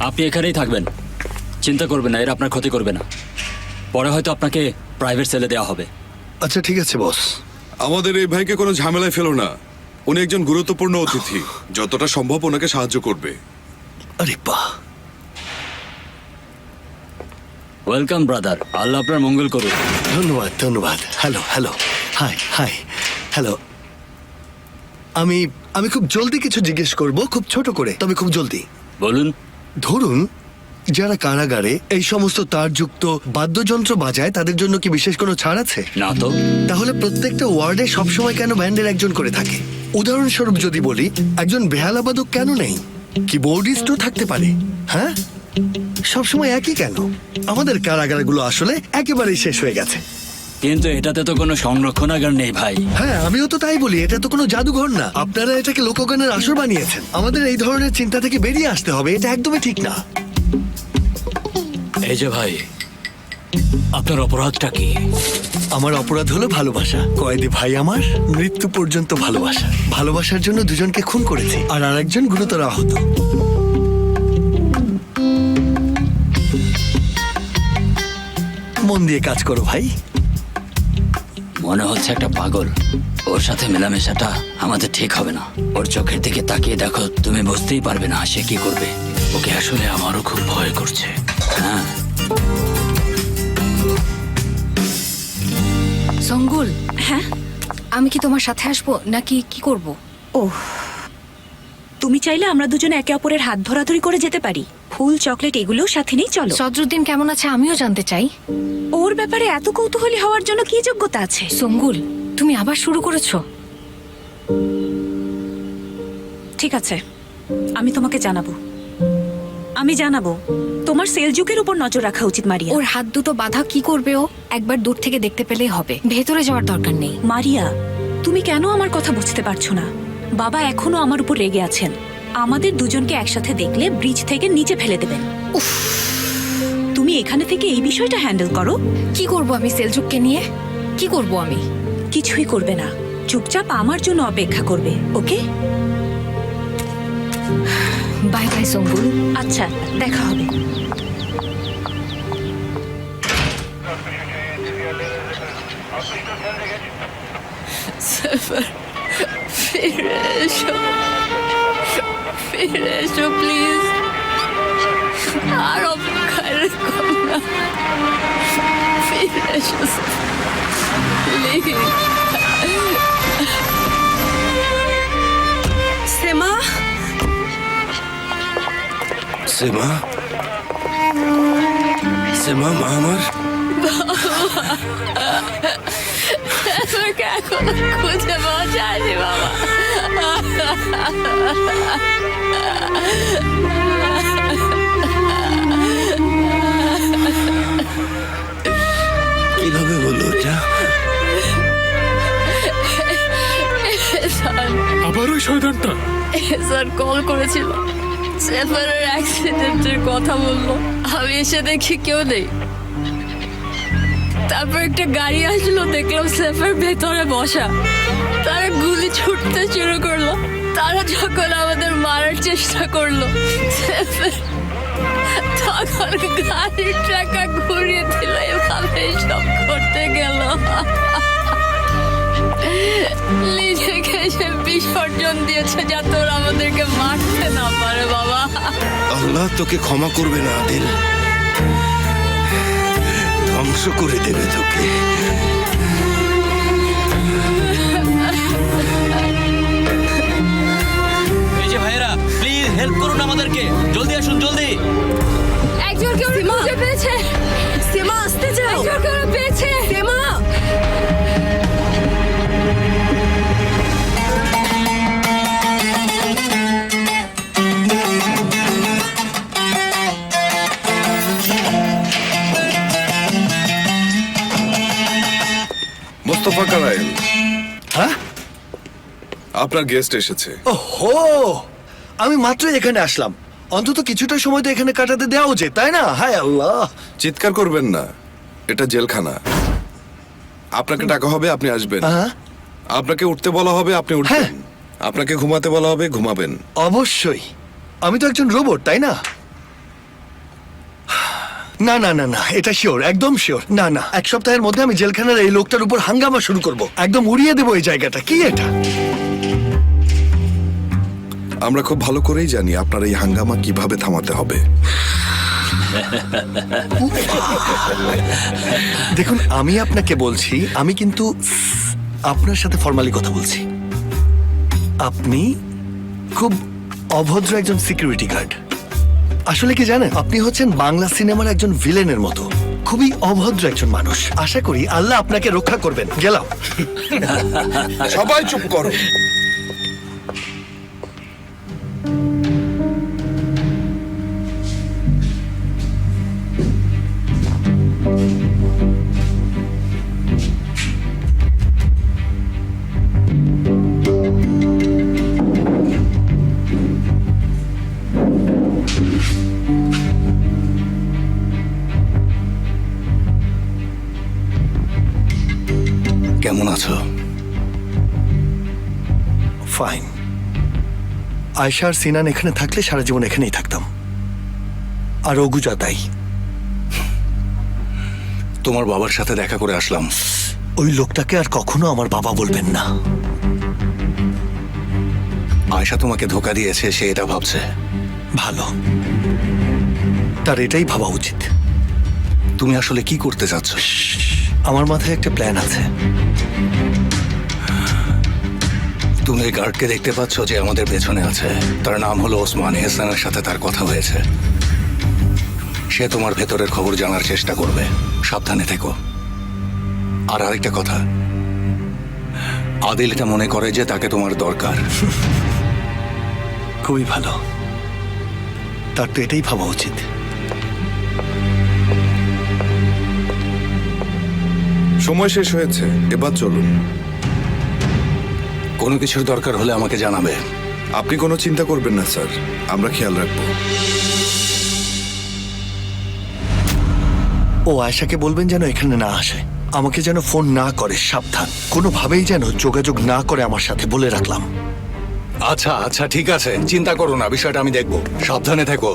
আপনি এখানেই থাকবেন, চিন্তা করবেন না, এরা আপনার ক্ষতি করবে না। পরে হয়তো আপনাকে প্রাইভেট সেলে দেওয়া হবে। আচ্ছা ঠিক আছে বস। আমাদের এই ভাইকে কোনো ঝামেলায় ফেলো না। উনি একজন গুরুত্বপূর্ণ অতিথি, যতটা সম্ভব ওনাকে সাহায্য করবে। আরে বাহ। ওয়েলকাম ব্রাদার, আল্লাহ আপনার মঙ্গল করুন। ধন্যবাদ ধন্যবাদ। Hello hello, high high, hello. আমি আমি খুব জলদি কিছু জিজ্ঞেস করব, খুব ছোট করে, তবে খুব জলদি। বলুন। ধরুন যারা কারাগারে এই সমস্ত তারযুক্ত বাদ্যযন্ত্র বাজায় তাদের জন্য কি বিশেষ কোনো ছাড় আছে? না তো। তাহলে প্রত্যেকটা ওয়ার্ডে সবসময় কেন ব্যান্ডের একজন করে থাকে? উদাহরণস্বরূপ যদি বলি, একজন বেহালাবাদক কেন নেই? কিবোর্ডিস্টও থাকতে পারে। হ্যাঁ, সবসময় একই কেন? আমাদের কারাগারগুলো আসলে একেবারেই শেষ হয়ে গেছে। কিন্তু এটাতে তো কোনো সংরক্ষণাগার নেই ভাই। হ্যাঁ, আমিও তো তাই বলি, এটা তো কোনো জাদুঘর না। আপনারা এটাকে লোকগানের আসর বানিয়েছেন। আমাদের এই ধরনের চিন্তা থেকে বেরিয়ে আসতে হবে, এটা একদমই ঠিক না। এই যে ভাই, আপনার অপরাধটা কি? আমার অপরাধ হলো ভালোবাসা। কয়েদি ভাই আমার মৃত্যু পর্যন্ত ভালোবাসা। ভালোবাসার জন্য দুজনকে খুন করেছি, আর আরেকজন গুরুতর আহত। মন দিয়ে কাজ করো ভাই। মনে হচ্ছে একটা পাগল। ওর সাথে মেলামেশাটা আমাদের ঠিক হবে না। ওর চোখের দিকে তাকিয়ে দেখো, তুমি বুঝতেই পারবে না সে কি করবে। ওকে আসলে আমারও খুব ভয় করছে। হ্যাঁ। সঙ্গুল, হ্যাঁ আমি কি তোমার সাথে আসবো নাকি কি করব? ওহ, তুমি চাইলে আমরা দুজনে একে অপরের হাত ধরাধরি করে যেতে পারি। ফুল, চকলেট এগুলোও সাথে নেই, চলো। সদরুদ্দিন কেমন আছে আমিও জানতে চাই। ওর ব্যাপারে এত কৌতূহলী হওয়ার জন্য কি যোগ্যতা আছে? সঙ্গুল, তুমি আবার শুরু করেছো। ঠিক আছে, আমি তোমাকে জানাবো। আমি জানাবো। তোমার সেলজুকের উপর নজর রাখা উচিত মারিয়া। ওর হাত দুটো বাঁধা, কি করবে ও? একবার দূর থেকে দেখতে পেলেই হবে, ভেতরে যাওয়ার দরকার নেই। মারিয়া, তুমি কেন আমার কথা বুঝতে পারছো না? বাবা এখনো আমার উপর রেগে আছেন। আমাদের দুজনকে একসাথে দেখলে ব্রিজ থেকে নিচে ফেলে দেবেন। উফ, তুমি এখানে থেকে এই বিষয়টা হ্যান্ডেল করো। কি করব আমি সেলজুককে নিয়ে? কি করব আমি? কিছুই করবে না, চুপচাপ আমার জন্য অপেক্ষা করবে, ওকে? Bye bye সঙ্গুল। আচ্ছা, দেখা হবে। ফিরে এসো, ফিরে এসো প্লিজ। আর অপেক্ষায় রেখো না, ফিরে এসো প্লিজ। সেমা, সেমা, সেমা, মা আমার। আমাকে এখনো খুঁজে পাওয়া যায়নি বাবা। কিভাবে হলো এটা? আবার ওই শয়তানটা? স্যার কল করেছিল, সেফারের অ্যাক্সিডেন্টের কথা বললো। আমি এসে দেখি কেউ নেই। তারপর একটা গাড়ি আসলো, দেখলাম সেফার ভেতরে বসা। তারা গুলি ছুটতে শুরু করলো। তারা যখন আমাদের মারার চেষ্টা করলো, সেফার তখন গাড়ির চাকা ঘুরিয়ে দিল। এভাবে সব করতে গেল। নিজেকে সে বিসর্জন দিয়েছে যাতে ওরা আমাদেরকে মারতে না পারে। বাবা, আল্লাহ তোকে ক্ষমা করবে না আদিল, ধ্বংস করে দেবে তোকে। এই যে ভাইয়েরা, প্লিজ হেল্প করুন আমাদেরকে, জলদি আসুন, জলদি। একজনকে ওরা খুঁজে পেয়েছে। সেমা আসতে যাও। একজনকে ওরা পেয়েছে। সেমা, মোস্তফা কারাইল, হ্যাঁ, আপনার গেস্ট এসেছে। ওহো, আমি মাত্রই এখানে আসলাম। অন্তত কিছুটা সময় তো এখানে কাটাতে দেওয়া উচিত, তাই না? হায় আল্লাহ। চিৎকার করবেন না, এটা জেলখানা। আপনাকে ডাকা হবে, আপনি আসবেন। হ্যাঁ, আপনাকে উঠতে বলা হবে, আপনি উঠবেন। আপনাকে ঘুমাতে বলা হবে, ঘুমাবেন। অবশ্যই। আমি তো একজন রোবট, তাই না? না না না না, এটা শিওর, একদম শিওর। না না, এক সপ্তাহের মধ্যে আমি জেলখানার এই লোকটার উপর হাঙ্গামা শুরু করব, একদম উড়িয়ে দেবো এই জায়গাটা। কি এটা? আমরা খুব ভালো করেই জানি আপনার এই হাঙ্গামা কিভাবে থামাতে হবে। দেখুন, আমি আপনাকে বলছি, আমি কিন্তু আপনার সাথে ফর্মালি কথা বলছি। আপনি খুব অভদ্র একজন সিকিউরিটি গার্ড। আসলে কি জানেন, আপনি হচ্ছেন বাংলা সিনেমার একজন ভিলেনের মতো, খুবই অভদ্র একজন মানুষ। আশা করি আল্লাহ আপনাকে রক্ষা করবেন। গেলাম। সবাই চুপ করো। কেমন আছো? ফাইন। আয়শা আর সিনান এখানে থাকলে সারা জীবন এখানেই থাকতাম। আর অগুজা তাই। তোমার বাবার সাথে দেখা করে আসলাম। ওই লোকটাকে আর কখনো আমার বাবা বলবেন না। আয়শা তোমাকে ধোকা দিয়েছে, সে এটা ভাবছে। ভালো, তার এটাই ভাবা উচিত। তুমি আসলে কি করতে চাচ্ছ? আমার মাথায় একটা প্ল্যান আছে। তুমি ওই গার্ডকে দেখতে পাচ্ছ যে আমাদের পেছনে আছে? তার নাম হলো ওসমান। এহসানের সাথে তার কথা হয়েছে। সে তোমার ভেতরের খবর জানার চেষ্টা করবে, সাবধানে থেকো। আর আরেকটা কথা, আদিল এটা মনে করে যে তাকে তোমার দরকার। খুবই ভালো, তার তো এটাই ভাবা উচিত। সময় শেষ হয়েছে, এবার চলুন। কোনো কিছুর দরকার হলে আমাকে জানাবে। আপনি কোনো চিন্তা করবেন না স্যার, আমরা খেয়াল রাখবো। ও আয়শাকে বলবেন যেন এখানে না আসে, আমাকে যেন ফোন না করে, সাবধান। কোনোভাবেই যেন যোগাযোগ না করে আমার সাথে, বলে রাখলাম। আচ্ছা আচ্ছা, ঠিক আছে, চিন্তা করো না, বিষয়টা আমি দেখব। সাবধানে থেকো।